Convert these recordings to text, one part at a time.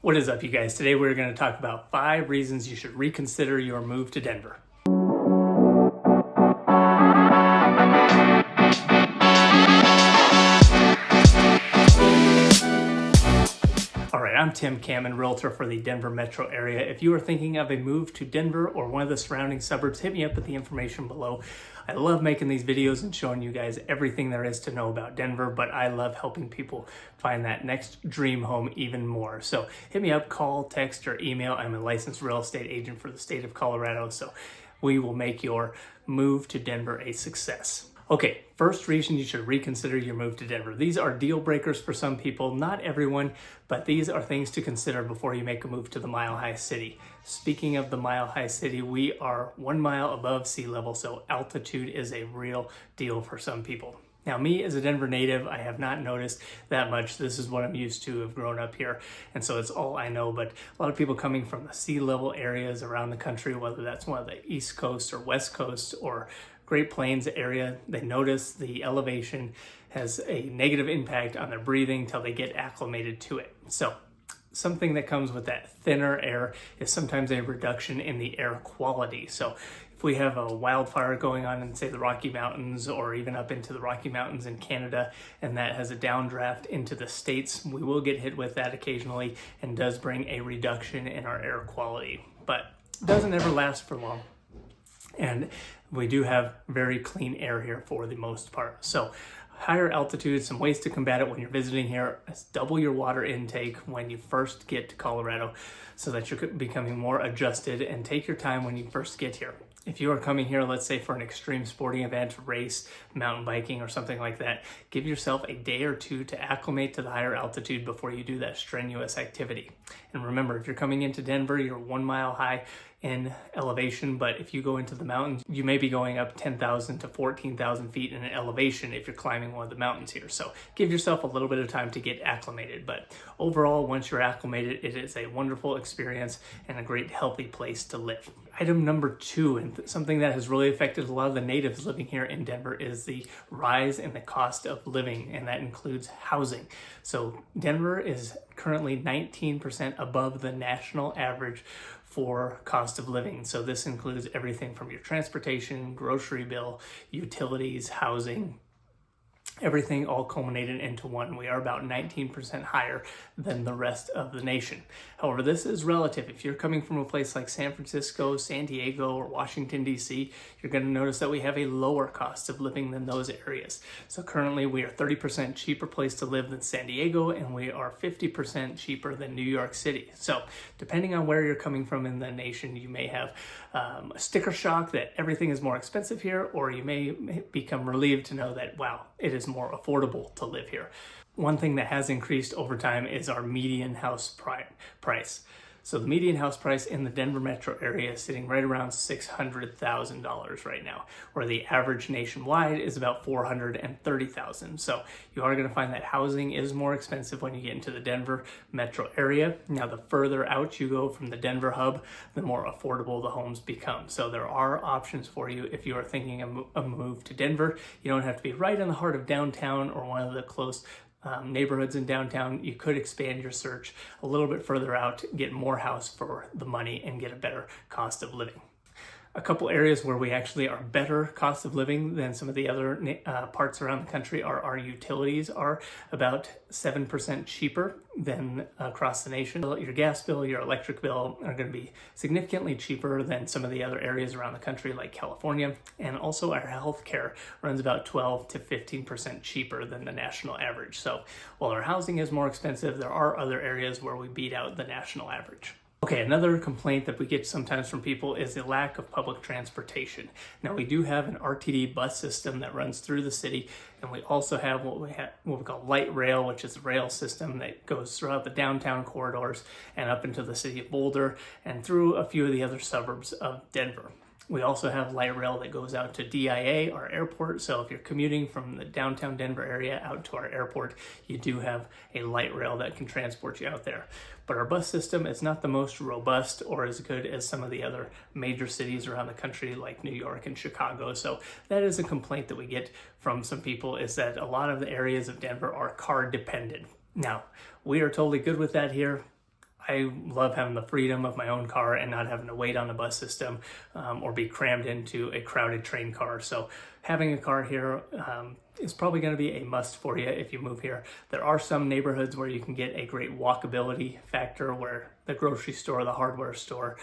What is up, you guys? Today we're going to talk about 5 reasons you should reconsider your move to Denver. All right, I'm Tim Kampmann, realtor for the Denver metro area. If you are thinking of a move to Denver or one of the surrounding suburbs, hit me up with the information below. I love making these videos and showing you guys everything there is to know about Denver, but I love helping people find that next dream home even more. So hit me up, call, text, or email. I'm a licensed real estate agent for the state of Colorado, so we will make your move to Denver a success. Okay, first reason you should reconsider your move to Denver. These are deal breakers for some people, not everyone, but these are things to consider before you make a move to the Mile High City. Speaking of the Mile High City, we are 1 mile above sea level, so altitude is a real deal for some people. Now, me as a Denver native, I have not noticed that much. This is what I'm used to. I've grown up here, and so it's all I know. But a lot of people coming from the sea level areas around the country, whether that's one of the East Coast or West Coast or Great Plains area, they notice the elevation has a negative impact on their breathing till they get acclimated to it. So something that comes with that thinner air is sometimes a reduction in the air quality. So if we have a wildfire going on in, say, the Rocky Mountains or even up into the Rocky Mountains in Canada, and that has a downdraft into the States, we will get hit with that occasionally and does bring a reduction in our air quality, but it doesn't ever last for long. And we do have very clean air here for the most part. So higher altitude, some ways to combat it when you're visiting here is double your water intake when you first get to Colorado so that you're becoming more adjusted, and take your time when you first get here. If you are coming here, let's say for an extreme sporting event, race, mountain biking, or something like that, give yourself a day or two to acclimate to the higher altitude before you do that strenuous activity. And remember, if you're coming into Denver, you're 1 mile high in elevation, but if you go into the mountains, you may be going up 10,000 to 14,000 feet in an elevation if you're climbing one of the mountains here. So give yourself a little bit of time to get acclimated, but overall, once you're acclimated, it is a wonderful experience and a great healthy place to live. Item number 2, and something that has really affected a lot of the natives living here in Denver, is the rise in the cost of living, and that includes housing. So Denver is currently 19% above the national average for cost of living. So this includes everything from your transportation, grocery bill, utilities, housing, everything all culminated into one. We are about 19% higher than the rest of the nation. However, this is relative. If you're coming from a place like San Francisco, San Diego, or Washington, D.C., you're going to notice that we have a lower cost of living than those areas. So currently we are 30% cheaper place to live than San Diego, and we are 50% cheaper than New York City. So depending on where you're coming from in the nation, you may have a sticker shock that everything is more expensive here, or you may become relieved to know that, wow, it is more affordable to live here. One thing that has increased over time is our median house price. So the median house price in the Denver metro area is sitting right around $600,000 right now, where the average nationwide is about $430,000. So you are going to find that housing is more expensive when you get into the Denver metro area. Now, the further out you go from the Denver hub, the more affordable the homes become. So there are options for you if you are thinking of a move to Denver. You don't have to be right in the heart of downtown or one of the close neighborhoods in downtown. You could expand your search a little bit further out, get more house for the money, and get a better cost of living. A couple areas where we actually are better cost of living than some of the other parts around the country are our utilities are about 7% cheaper than across the nation. Your gas bill, your electric bill are going to be significantly cheaper than some of the other areas around the country like California. And also our healthcare runs about 12 to 15% cheaper than the national average. So while our housing is more expensive, there are other areas where we beat out the national average. Okay, another complaint that we get sometimes from people is the lack of public transportation. Now, we do have an RTD bus system that runs through the city, and we also have what we call light rail, which is a rail system that goes throughout the downtown corridors and up into the city of Boulder and through a few of the other suburbs of Denver. We also have light rail that goes out to DIA, our airport. So if you're commuting from the downtown Denver area out to our airport, you do have a light rail that can transport you out there. But our bus system is not the most robust or as good as some of the other major cities around the country like New York and Chicago. So that is a complaint that we get from some people, is that a lot of the areas of Denver are car dependent. Now, we are totally good with that here. I love having the freedom of my own car and not having to wait on the bus system or be crammed into a crowded train car. So having a car here is probably going to be a must for you if you move here. There are some neighborhoods where you can get a great walkability factor, where the grocery store, the hardware store,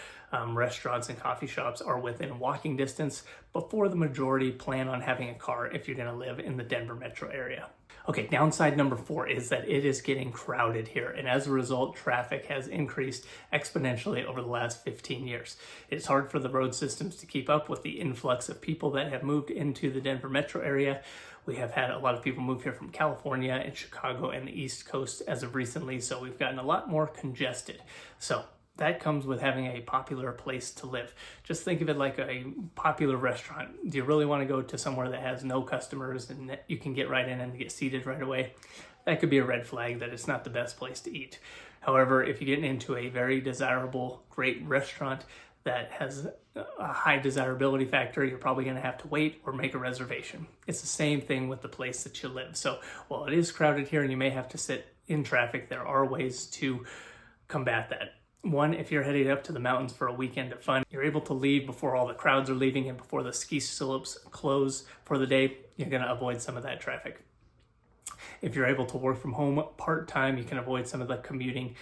restaurants and coffee shops are within walking distance, but for the majority, plan on having a car if you're going to live in the Denver metro area. Okay, downside number 4 is that it is getting crowded here, and as a result, traffic has increased exponentially over the last 15 years. It's hard for the road systems to keep up with the influx of people that have moved into the Denver metro area. We have had a lot of people move here from California and Chicago and the East Coast as of recently, so we've gotten a lot more congested. So that comes with having a popular place to live. Just think of it like a popular restaurant. Do you really want to go to somewhere that has no customers and that you can get right in and get seated right away? That could be a red flag that it's not the best place to eat. However, if you get into a very desirable, great restaurant that has a high desirability factor, you're probably going to have to wait or make a reservation. It's the same thing with the place that you live. So while it is crowded here and you may have to sit in traffic, there are ways to combat that. One, if you're heading up to the mountains for a weekend of fun, you're able to leave before all the crowds are leaving and before the ski slopes close for the day. You're going to avoid some of that traffic. If you're able to work from home part-time, you can avoid some of the commuting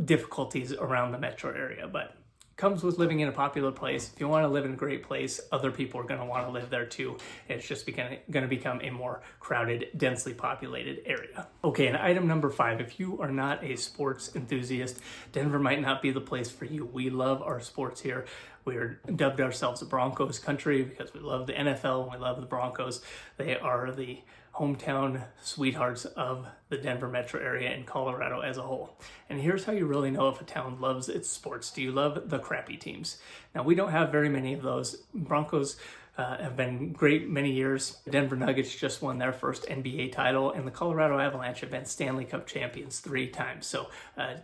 difficulties around the metro area, but comes with living in a popular place. If you want to live in a great place, other people are going to want to live there too. It's just going to become a more crowded, densely populated area. Okay, and item number 5, if you are not a sports enthusiast, Denver might not be the place for you. We love our sports here. We're dubbed ourselves a Broncos country because we love the NFL and we love the Broncos. They are the hometown sweethearts of the Denver metro area and Colorado as a whole. And here's how you really know if a town loves its sports. Do you love the crappy teams? Now, we don't have very many of those. Broncos have been great many years. The Denver Nuggets just won their first NBA title, and the Colorado Avalanche have been Stanley Cup champions 3 times. So,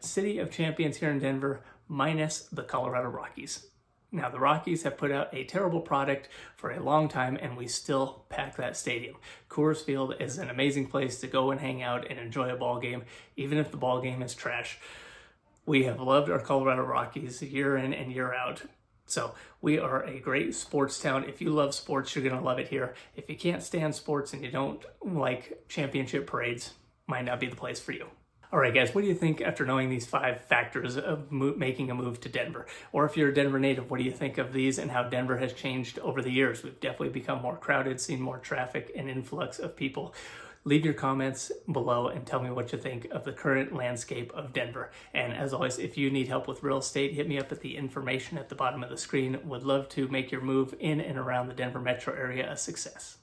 city of champions here in Denver, minus the Colorado Rockies. Now, the Rockies have put out a terrible product for a long time, and we still pack that stadium. Coors Field is an amazing place to go and hang out and enjoy a ball game, even if the ball game is trash. We have loved our Colorado Rockies year in and year out. So we are a great sports town. If you love sports, you're going to love it here. If you can't stand sports and you don't like championship parades, might not be the place for you. All right, guys, what do you think after knowing these 5 factors of making a move to Denver? Or if you're a Denver native, what do you think of these and how Denver has changed over the years? We've definitely become more crowded, seen more traffic and influx of people. Leave your comments below and tell me what you think of the current landscape of Denver. And as always, if you need help with real estate, hit me up at the information at the bottom of the screen. Would love to make your move in and around the Denver metro area a success.